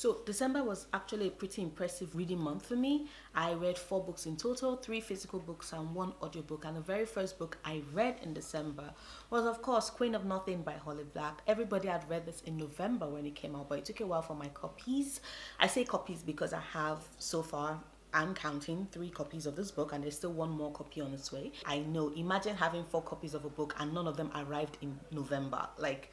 So December was actually a pretty impressive reading month for me. I read 4 books in total, 3 physical books and 1 audiobook. And the very first book I read in December was, of course, Queen of Nothing by Holly Black. Everybody had read this in November when it came out, but it took a while for my copies. I say copies because I have so far, I'm counting 3 copies of this book, and there's still 1 more copy on its way. I know, imagine having 4 copies of a book and none of them arrived in November. Like,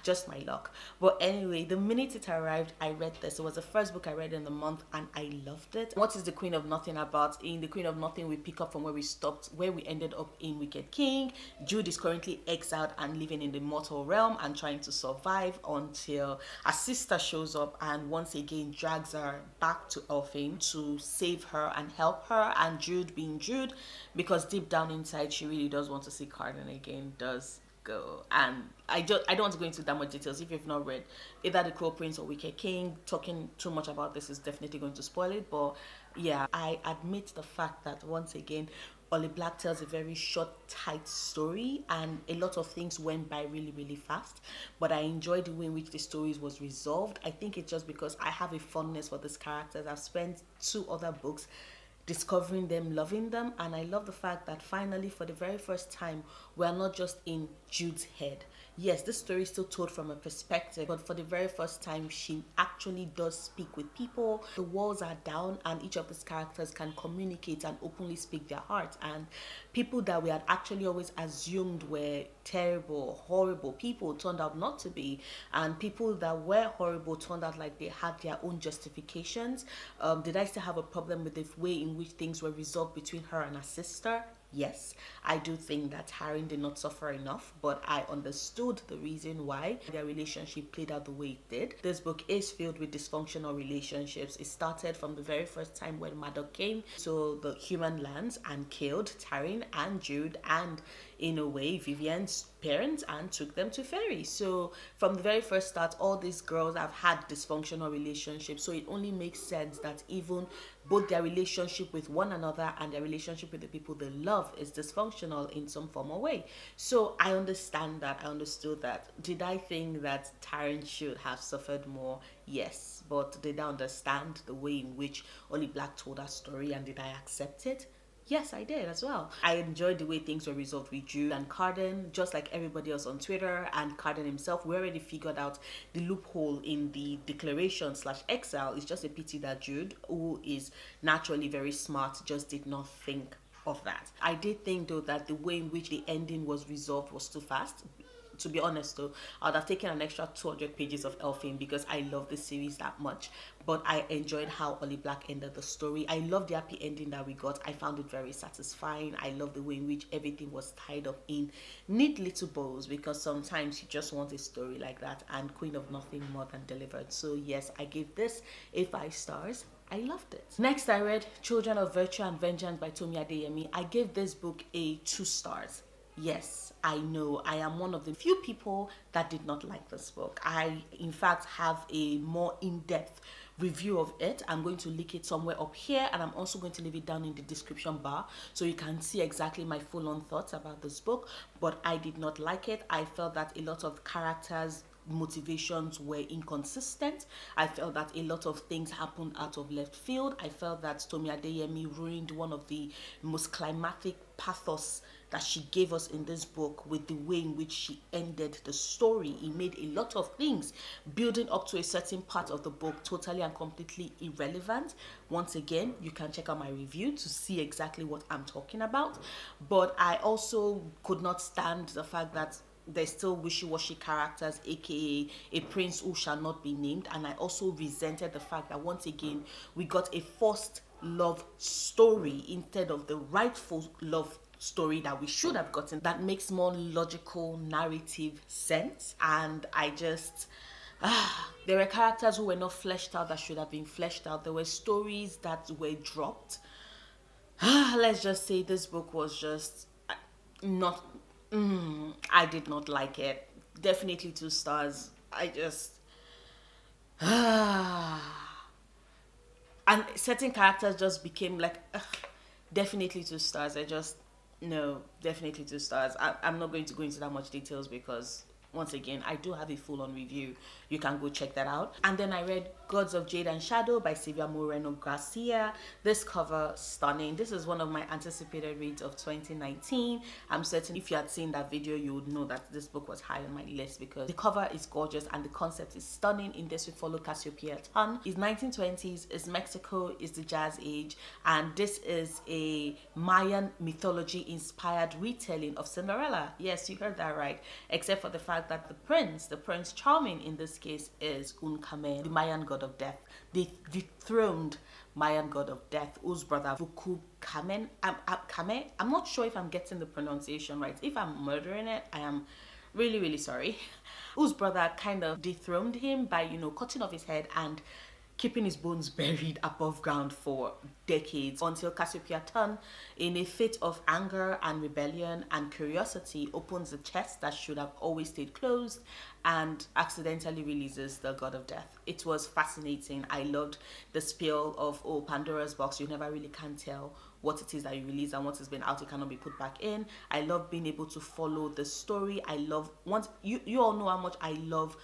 just my luck. But anyway, the minute it arrived, I read this. It was the first book I read in the month and I loved it. What is the Queen of Nothing about? In the Queen of Nothing, we pick up from where we stopped, where we ended up in Wicked King. Jude is currently exiled and living in the mortal realm and trying to survive until a sister shows up and once again drags her back to Elfin to save her and help her. And Jude being Jude, because deep down inside she really does want to see Carden again, does go. And I don't want to go into that much details. If you've not read either The Crow Prince or Wicked King, talking too much about this is definitely going to spoil it. But yeah, I admit the fact that once again Holly Black tells a very short, tight story, and a lot of things went by really, really fast. But I enjoyed the way in which the stories was resolved. I think it's just because I have a fondness for these characters. I've spent 2 other books discovering them, loving them, and I love the fact that finally, for the very first time, we are not just in Jude's head. Yes, this story is still told from a perspective, but for the very first time, she actually does speak with people. The walls are down, and each of these characters can communicate and openly speak their hearts. And people that we had actually always assumed were terrible, horrible people turned out not to be, and people that were horrible turned out like they had their own justifications. Did I still have a problem with the way in which things were resolved between her and her sister? Yes, I do think that Taryn did not suffer enough, but I understood the reason why their relationship played out the way it did. This book is filled with dysfunctional relationships. It started from the very first time when Maddox came to the human lands and killed Taryn and Jude and, in a way, Vivian's parents and took them to Fairy. So from the very first start, all these girls have had dysfunctional relationships. So it only makes sense that even both their relationship with one another and their relationship with the people they love is dysfunctional in some form or way. So I understand that. I understood that. Did I think that Taryn should have suffered more? Yes. But did I understand the way in which Holly Black told her story, and did I accept it? Yes, I did as well. I enjoyed the way things were resolved with Jude and Carden, just like everybody else on Twitter and Carden himself. We already figured out the loophole in the declaration/exile. It's just a pity that Jude, who is naturally very smart, just did not think of that. I did think though that the way in which the ending was resolved was too fast. To be honest though, I would have taken an extra 200 pages of Elfin because I love this series that much. But I enjoyed how Holly Black ended the story. I love the happy ending that we got. I found it very satisfying. I love the way in which everything was tied up in neat little bows, because sometimes you just want a story like that, and Queen of Nothing more than delivered. So yes, I gave this a 5 stars. I loved it. Next, I read Children of Virtue and Vengeance by Tomi Adeyemi. I gave this book a 2 stars. Yes, I know I am one of the few people that did not like this book. I, in fact, have a more in-depth review of it. I'm going to link it somewhere up here, and I'm also going to leave it down in the description bar so you can see exactly my full-on thoughts about this book. But I did not like it. I felt that a lot of characters' motivations were inconsistent. I felt that a lot of things happened out of left field. I felt that Tomi Adeyemi ruined one of the most climactic pathos that she gave us in this book with the way in which she ended the story. It made a lot of things building up to a certain part of the book totally and completely irrelevant. Once again, you can check out my review to see exactly what I'm talking about. But I also could not stand the fact that there's still wishy-washy characters, aka a prince who shall not be named. And I also resented the fact that once again we got a forced love story instead of the rightful love story that we should have gotten, that makes more logical narrative sense. And I just there were characters who were not fleshed out that should have been fleshed out. There were stories that were dropped. Let's just say this book was just not I did not like it. Definitely 2 stars. I just and certain characters just became like definitely 2 stars. I just no, definitely 2 stars. I'm not going to go into that much details because once again, I do have a full-on review. You can go check that out. And then I read Gods of Jade and Shadow by Sylvia Moreno-Garcia. This cover, stunning. This is one of my anticipated reads of 2019. I'm certain if you had seen that video, you would know that this book was high on my list because the cover is gorgeous and the concept is stunning. In this, we follow Cassiopeia Ton. It's 1920s, it's Mexico, it's the Jazz Age, and this is a Mayan mythology inspired retelling of Cinderella. Yes, you heard that right. Except for the fact that the Prince Charming in this case is Uncame, the Mayan god of death, the dethroned Mayan god of death, whose brother Vuku Kamen, Kame, I'm not sure if I'm getting the pronunciation right. If I'm murdering it, I am really, really sorry. Whose brother kind of dethroned him by, cutting off his head and keeping his bones buried above ground for decades until Cassiopeia Ton, in a fit of anger and rebellion and curiosity, opens the chest that should have always stayed closed and accidentally releases the god of death. It was fascinating. I loved the spiel of, Pandora's box. You never really can tell what it is that you release and what has been out, it cannot be put back in. I love being able to follow the story. I love, once you all know how much I love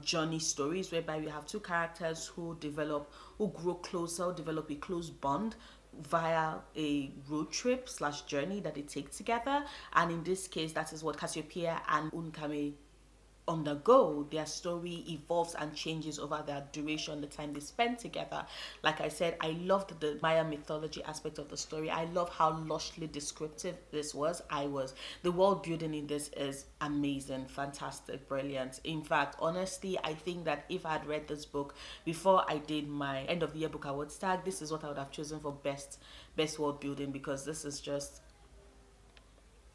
journey stories, whereby you have two characters who grow closer, develop a close bond via a road trip / journey that they take together. And in this case, that is what Cassiopeia and Unkame undergo. Their story evolves and changes over their duration, the time they spend together. Like I said, I loved the Maya mythology aspect of the story. I love how lushly descriptive this was. The world building in this is amazing, fantastic, brilliant. In fact, honestly, I think that if I had read this book before I did my end of the year book awards tag, this is what I would have chosen for best world building, because this is just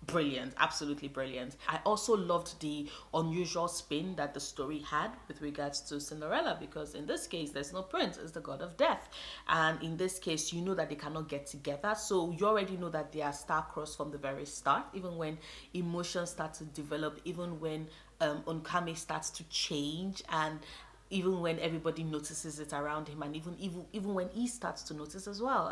brilliant, absolutely brilliant. I also loved the unusual spin that the story had with regards to Cinderella, because in this case there's no prince, it's the god of death, and in this case you know that they cannot get together, so you already know that they are star-crossed from the very start. Even when emotions start to develop, even when Onkame starts to change, and even when everybody notices it around him, and even when he starts to notice as well.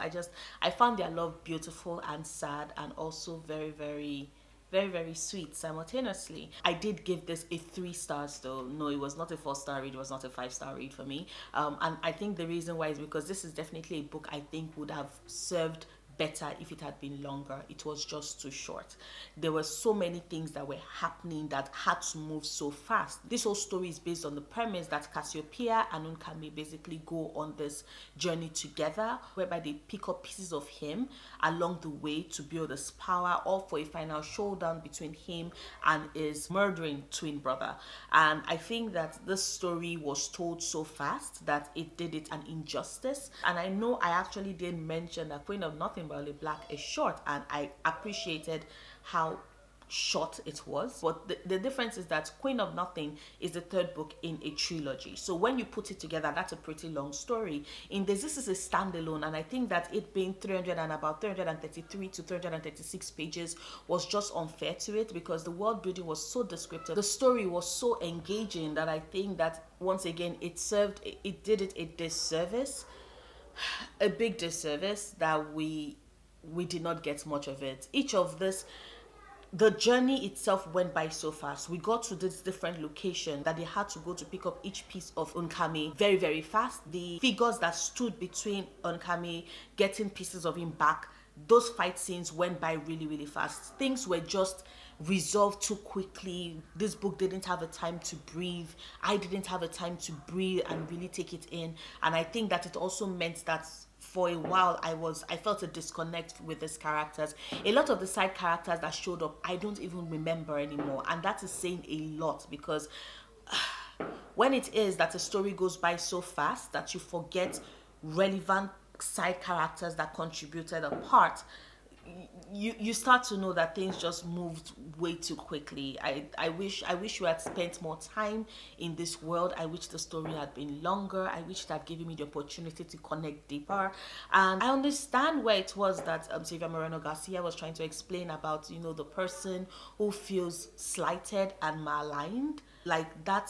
I found their love beautiful and sad, and also very, very, very, very sweet simultaneously. I did give this a 3 stars though. No, it was not a 4-star read, it was not a 5-star read for me. And I think the reason why is because this is definitely a book I think would have served better if it had been longer. It was just too short. There were so many things that were happening that had to move so fast. This whole story is based on the premise that Cassiopeia and Unkame basically go on this journey together, whereby they pick up pieces of him along the way to build his power, all for a final showdown between him and his murdering twin brother. And I think that this story was told so fast that it did it an injustice. And I know I actually did mention that Queen of Nothing by Oli Black is short, and I appreciated how short it was. But the difference is that Queen of Nothing is the 3rd book in a trilogy, so when you put it together, that's a pretty long story. In this is a standalone, and I think that it being 333 to 336 pages was just unfair to it, because the world building was so descriptive, the story was so engaging, that I think that once again it did it a disservice, a big disservice, that we did not get much of it. The journey itself went by so fast. We got to this different location that they had to go to pick up each piece of Unkame very, very fast. The figures that stood between Unkame getting pieces of him back, those fight scenes went by really, really fast. Things were just resolved too quickly. This book didn't have a time to breathe. I didn't have a time to breathe and really take it in. And I think that it also meant that for a while I felt a disconnect with these characters. A lot of the side characters that showed up, I don't even remember anymore, and that is saying a lot, because when it is that a story goes by so fast that you forget relevant side characters that contributed a part, you start to know that things just moved way too quickly. I wish you had spent more time in this world. I wish the story had been longer. I wish that given me the opportunity to connect deeper. And I understand where it was that Sylvia Moreno-Garcia was trying to explain about, the person who feels slighted and maligned. Like that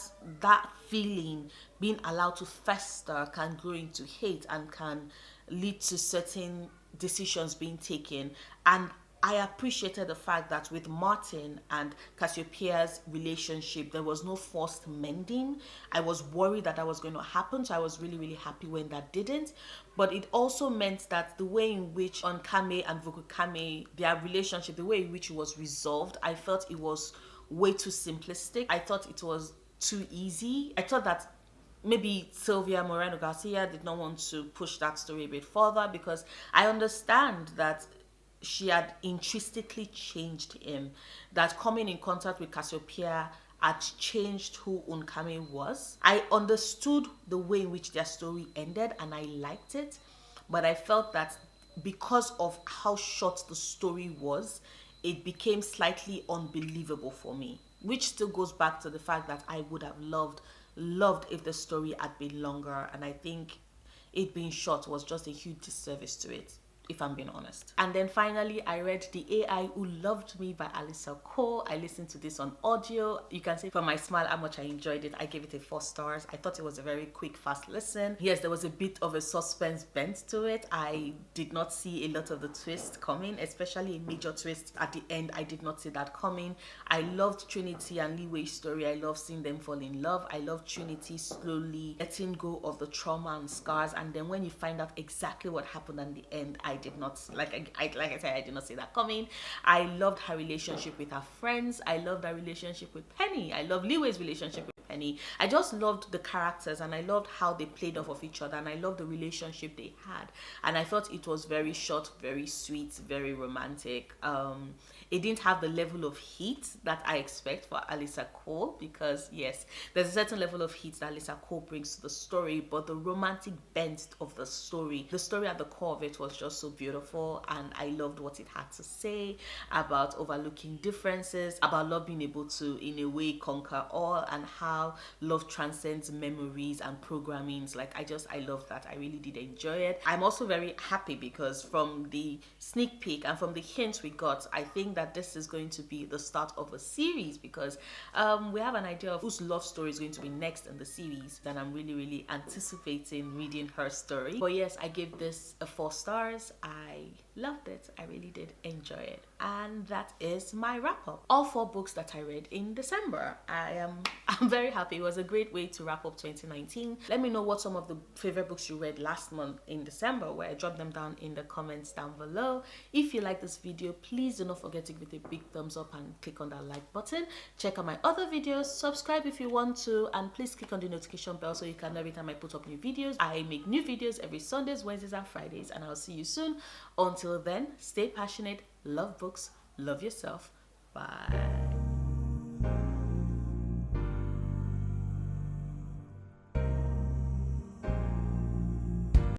feeling being allowed to fester can grow into hate and can lead to certain decisions being taken. And I appreciated the fact that with Martin and Cassiopeia's relationship, there was no forced mending. I was worried that was going to happen, so I was really, really happy when that didn't. But it also meant that the way in which Onkame and Vukukame, their relationship, the way in which it was resolved, I felt it was way too simplistic. I thought it was too easy. I thought that maybe Sylvia Moreno-Garcia did not want to push that story a bit further, because I understand that she had intrinsically changed him, that coming in contact with Cassiopeia had changed who Onkame was. I understood the way in which their story ended and I liked it, but I felt that because of how short the story was, it became slightly unbelievable for me, which still goes back to the fact that I would have loved if the story had been longer, and I think it being short was just a huge disservice to it, if I'm being honest. And then finally, I read The AI Who Loved Me by Alyssa Cole. I listened to this on audio. You can see from my smile how much I enjoyed it. I gave it a 4 stars. I thought it was a very quick, fast listen. Yes, there was a bit of a suspense bent to it. I did not see a lot of the twists coming, especially a major twist at the end. I did not see that coming. I loved Trinity and Liwei's story. I love seeing them fall in love. I love Trinity slowly letting go of the trauma and scars, and then when you find out exactly what happened at the end, I did not, like I said, I did not see that coming. I loved her relationship with her friends. I loved her relationship with Penny. I loved Liwei's relationship with Penny. I just loved the characters, and I loved how they played off of each other, and I loved the relationship they had. And I felt it was very short, very sweet, very romantic. It didn't have the level of heat that I expect for Alyssa Cole, because yes, there's a certain level of heat that Alyssa Cole brings to the story, but the romantic bent of the story at the core of it was just so beautiful, and I loved what it had to say about overlooking differences, about love being able to, in a way, conquer all, and how love transcends memories and programmings. Like, I loved that. I really did enjoy it. I'm also very happy because from the sneak peek and from the hints we got, I think that this is going to be the start of a series, because we have an idea of whose love story is going to be next in the series, and I'm really, really anticipating reading her story. But yes, I gave this a 4 stars. I loved it. I really did enjoy it. And that is my wrap up. All 4 books that I read in December. I'm very happy. It was a great way to wrap up 2019. Let me know what some of the favorite books you read last month in December, where I drop them down in the comments down below. If you like this video, please do not forget to give it a big thumbs up and click on that like button. Check out my other videos, subscribe if you want to, and please click on the notification bell so you can know every time I put up new videos. I make new videos every Sundays, Wednesdays, and Fridays, and I'll see you soon. Until then, stay passionate, love books, love yourself. Bye.